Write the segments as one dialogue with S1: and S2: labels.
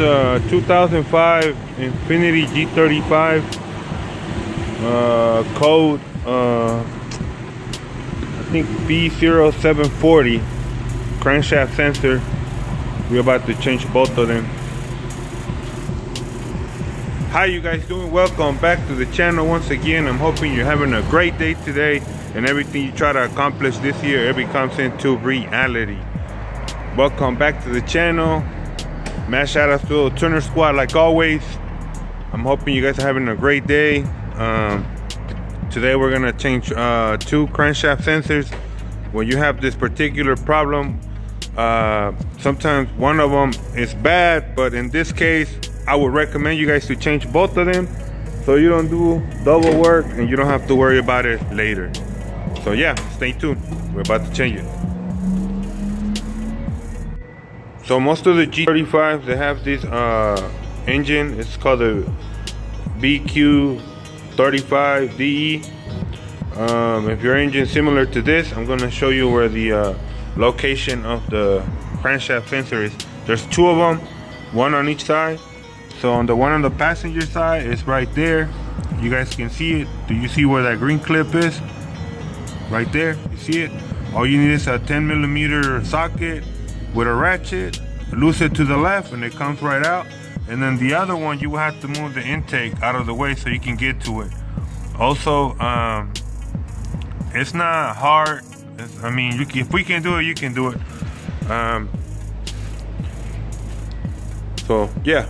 S1: 2005 Infiniti G35 code I think P0740 crankshaft sensor. We're about to change both of them. How you guys doing? Welcome back to the channel once again. I'm hoping you're having a great day today and everything you try to accomplish this year, it becomes into reality. Welcome back to the channel. Mad shout out to the Turner Squad like always. I'm hoping you guys are having a great day. Today we're gonna change 2 crankshaft sensors. When you have this particular problem, sometimes one of them is bad, but in this case I would recommend you guys to change both of them so you don't do double work and you don't have to worry about it later. So yeah, stay tuned, we're about to change it. So most of the G35s, they have this engine. It's called the BQ35DE. If your engine is similar to this, I'm going to show you where the location of the crankshaft sensor is. There's 2 of them, one on each side. So on the one on the passenger side, it's right there. You guys can see it. Do you see where that green clip is? Right there, you see it? All you need is a 10mm socket with a ratchet, loose it to the left and it comes right out. And then the other one, you will have to move the intake out of the way so you can get to it. Also, it's not hard. I mean, if we can do it, you can do it. So yeah.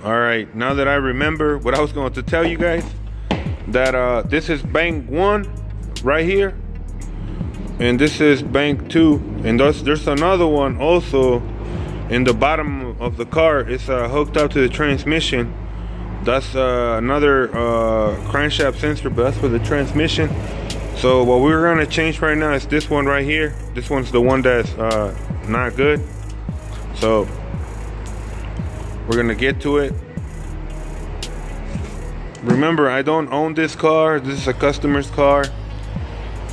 S1: All right, now that I remember what I was going to tell you guys, that this is bank 1 right here. And this is bank 2, and there's another one also in the bottom of the car. It's hooked up to the transmission. That's another crankshaft sensor, but that's for the transmission. So what we're gonna change right now is this one right here. This one's the one that's not good. So we're gonna get to it. Remember, I don't own this car. This is a customer's car.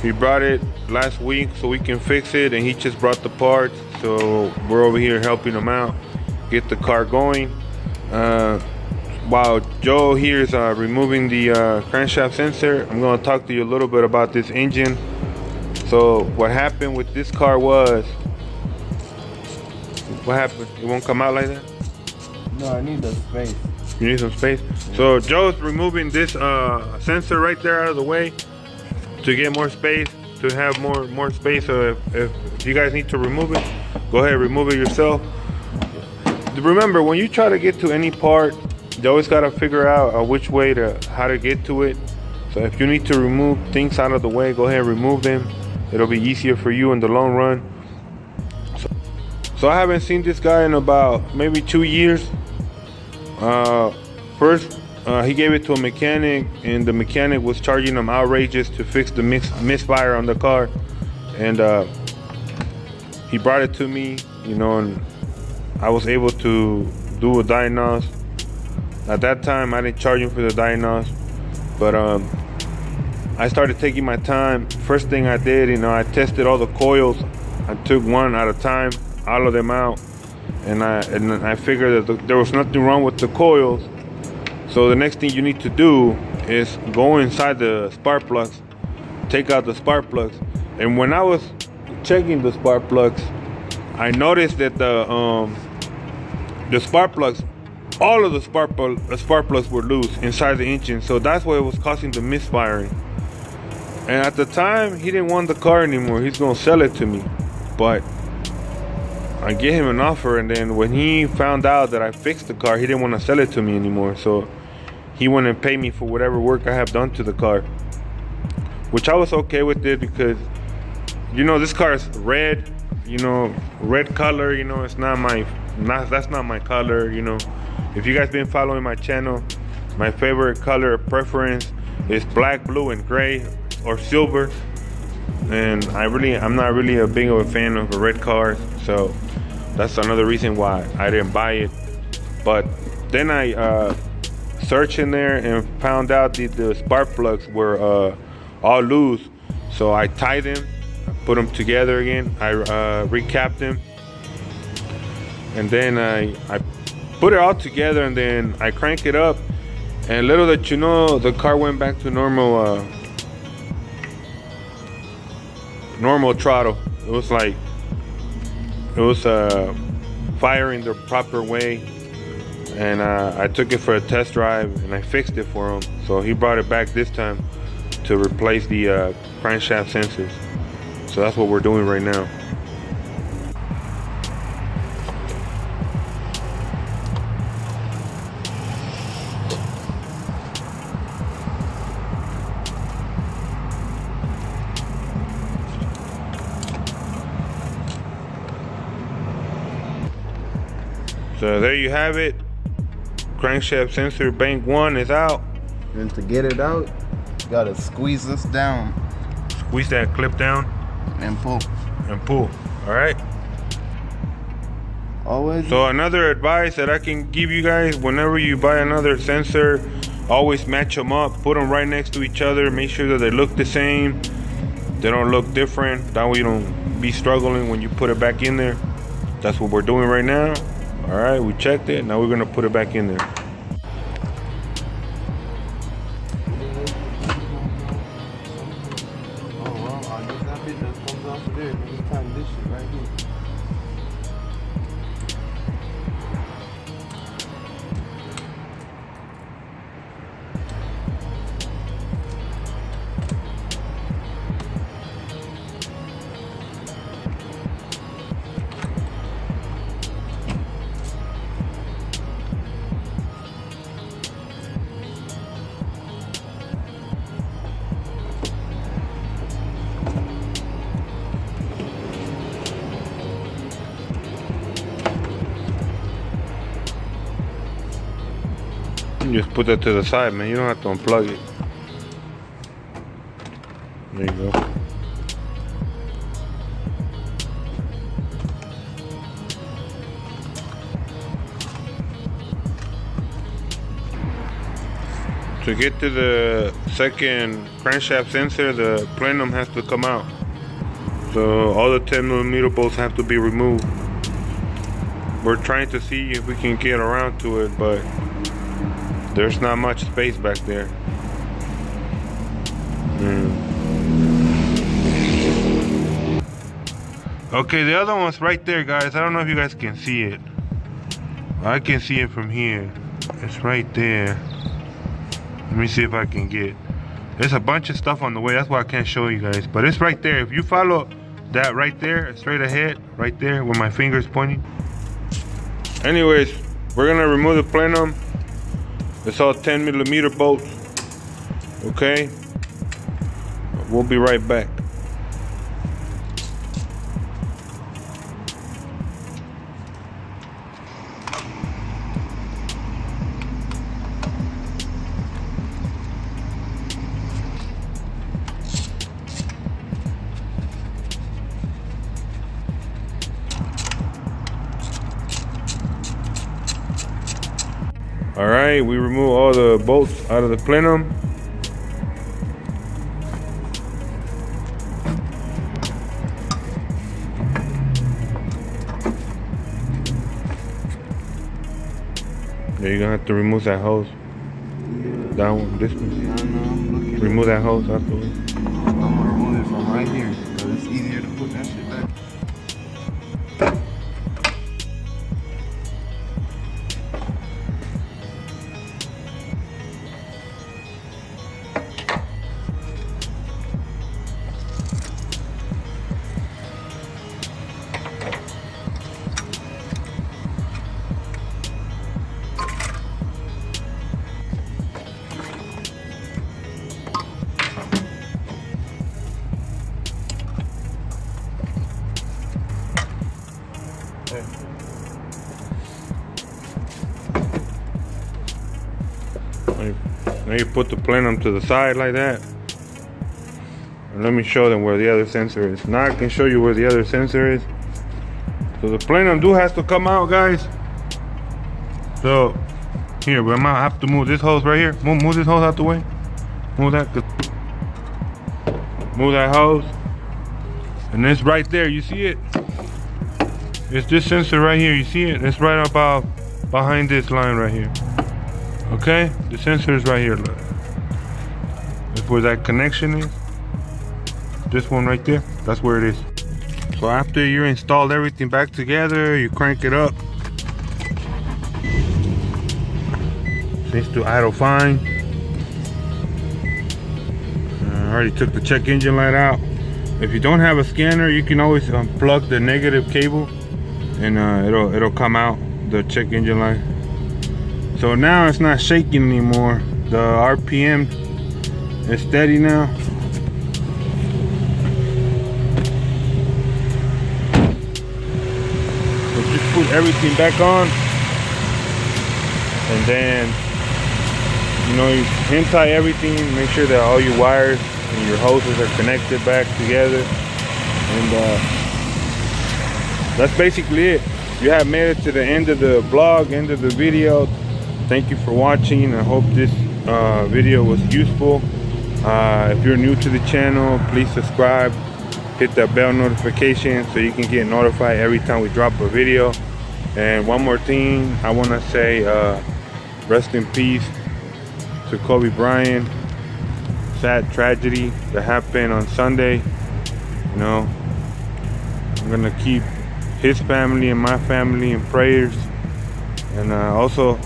S1: He brought it last week so we can fix it, and he just brought the parts, so we're over here helping him out get the car going, while Joe here is removing the crankshaft sensor. I'm going to talk to you a little bit about this engine. So what happened with this car was, what happened? It won't come out like that?
S2: No, I need the space.
S1: You need some space? So Joe's removing this sensor right there out of the way to get more space, to have more space. So if you guys need to remove it, go ahead and remove it yourself. Remember, when you try to get to any part, you always got to figure out how to get to it. So if you need to remove things out of the way, go ahead and remove them. It'll be easier for you in the long run. So I haven't seen this guy in about maybe 2 years. First, he gave it to a mechanic, and the mechanic was charging him outrageous to fix the misfire on the car. And he brought it to me, you know, and I was able to do a diagnose. At that time, I didn't charge him for the diagnose, but I started taking my time. First thing I did, you know, I tested all the coils. I took one at a time, all of them out, and I figured that there was nothing wrong with the coils. So the next thing you need to do is go inside the spark plugs, take out the spark plugs. And when I was checking the spark plugs, I noticed that the spark plugs, all of the spark plugs were loose inside the engine. So that's what was causing the misfiring. And at the time, he didn't want the car anymore. He's gonna sell it to me. But I gave him an offer, and then when he found out that I fixed the car, he didn't want to sell it to me anymore. So he went and paid me for whatever work I have done to the car, which I was okay with it, because, you know, this car is red, you know, red color, you know, it's not that's not my color, you know. If you guys been following my channel, my favorite color preference is black, blue, and gray, or silver. And I'm not really a big of a fan of a red car, so that's another reason why I didn't buy it. But then I searched in there and found out the spark plugs were all loose. So I tied them, put them together again. I recapped them, and then I put it all together, and then I crank it up, and little that you know, the car went back to normal throttle. It was like it was firing the proper way, and I took it for a test drive and I fixed it for him. So he brought it back this time to replace the crankshaft sensors. So that's what we're doing right now. So there you have it. Crankshaft sensor bank 1 is out.
S2: And to get it out, you gotta squeeze this down.
S1: Squeeze that clip down.
S2: And pull.
S1: And pull. Alright.
S2: Always.
S1: So another advice that I can give you guys, whenever you buy another sensor, always match them up. Put them right next to each other. Make sure that they look the same. They don't look different. That way you don't be struggling when you put it back in there. That's what we're doing right now. All right, we checked it. Now we're gonna put it back in there.
S2: Oh well, I guess that bit just comes off of there. Maybe time this shit right here.
S1: You just put that to the side, man. You don't have to unplug it. There you go. To get to the second crankshaft sensor, the plenum has to come out. So all the 10mm bolts have to be removed. We're trying to see if we can get around to it, but there's not much space back there. Okay, the other one's right there, guys. I don't know if you guys can see it. I can see it from here. It's right there. Let me see if I can get. There's a bunch of stuff on the way. That's why I can't show you guys. But it's right there. If you follow that right there, straight ahead, right there, where my finger's pointing. Anyways, we're gonna remove the plenum. It's all 10mm bolts. Okay? We'll be right back. All right, we remove all the bolts out of the plenum. Yeah, you're gonna have to remove that hose. Yeah. That one, this one.
S2: Yeah, I know, I'm looking.
S1: Remove that hose out the way.
S2: I'm gonna remove it from right here, so it's easier to put that shit back.
S1: Now you put the plenum to the side like that. And let me show them where the other sensor is. Now I can show you where the other sensor is. So the plenum has to come out, guys. So here, we might have to move this hose right here. Move this hose out the way. Move that. Move that hose. And it's right there. You see it? It's this sensor right here. You see it? It's right about behind this line right here. Okay? The sensor is right here. Look. That's where that connection is. This one right there. That's where it is. So after you installed everything back together, you crank it up. Seems to idle fine. I already took the check engine light out. If you don't have a scanner, you can always unplug the negative cable, and it'll come out the check engine light. So now it's not shaking anymore. The RPM is steady now. So just put everything back on, and then you hand tie everything. Make sure that all your wires and your hoses are connected back together, and that's basically it. You have made it to the end of the vlog, end of the video. Thank you for watching. I hope this video was useful. If you're new to the channel, please subscribe, hit that bell notification so you can get notified every time we drop a video. And one more thing, I want to say rest in peace to Kobe Bryant. Sad tragedy that happened on Sunday. I'm gonna keep his family and my family in prayers, and also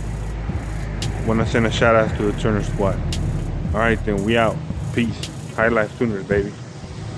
S1: want to send a shout out to the Turner squad. All right, then, we out. Peace. High Life Tuners, baby.